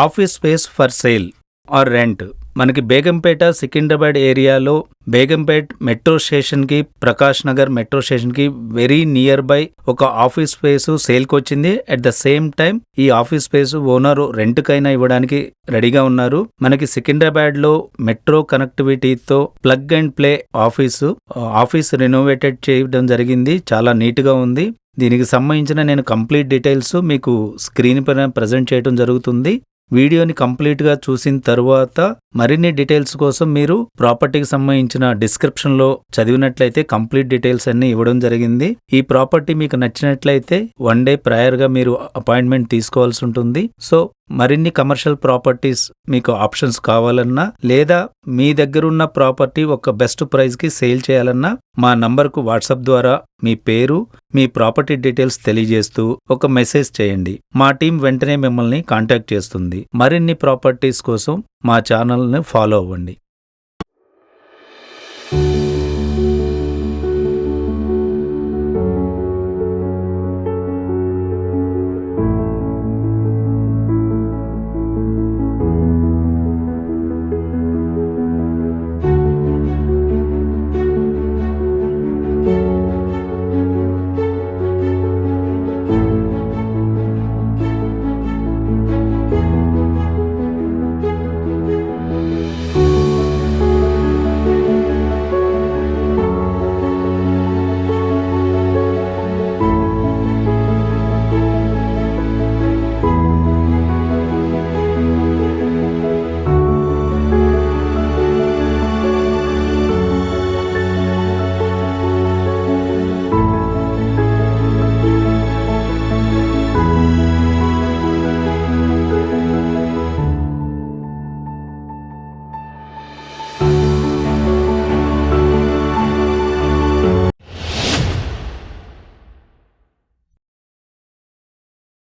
Office space for sale or rent. మనకి బేగంపేట సికింద్రాబాద్ ఏరియాలో Begumpet metro స్టేషన్కి, ప్రకాష్ నగర్ మెట్రో స్టేషన్కి వెరీ నియర్ బై ఒక ఆఫీస్ స్పేస్ సేల్కి వచ్చింది. అట్ ద సేమ్ టైం ఈ ఆఫీస్ స్పేస్ ఓనర్ రెంట్కైనా ఇవ్వడానికి రెడీగా ఉన్నారు. మనకి సికింద్రాబాద్లో మెట్రో కనెక్టివిటీతో plug and play office renovated చేయడం జరిగింది. చాలా నీట్గా ఉంది. దీనికి సంబంధించిన నేను కంప్లీట్ డీటెయిల్స్ మీకు స్క్రీన్ పైన ప్రజెంట్ చేయడం జరుగుతుంది. వీడియోని కంప్లీట్గా చూసిన తర్వాత మరిన్ని డీటెయిల్స్ కోసం మీరు ప్రాపర్టీకి సంబంధించిన డిస్క్రిప్షన్లో చదివినట్లయితే కంప్లీట్ డీటెయిల్స్ అన్ని ఇవ్వడం జరిగింది. ఈ ప్రాపర్టీ మీకు నచ్చినట్లయితే 1 డే ప్రయర్గా మీరు అపాయింట్మెంట్ తీసుకోవాల్సి ఉంటుంది. సో మరిన్ని కమర్షియల్ ప్రాపర్టీస్ మీకు ఆప్షన్స్ కావాలన్నా, లేదా మీ దగ్గరున్న ప్రాపర్టీ ఒక బెస్ట్ ప్రైస్కి సేల్ చేయాలన్నా మా నంబర్కు వాట్సాప్ ద్వారా మీ పేరు, మీ ప్రాపర్టీ డీటెయిల్స్ తెలియజేస్తూ ఒక మెసేజ్ చేయండి. మా టీం వెంటనే మిమ్మల్ని కాంటాక్ట్ చేస్తుంది. మరిన్ని ప్రాపర్టీస్ కోసం మా ఛానల్ని ఫాలో అవ్వండి.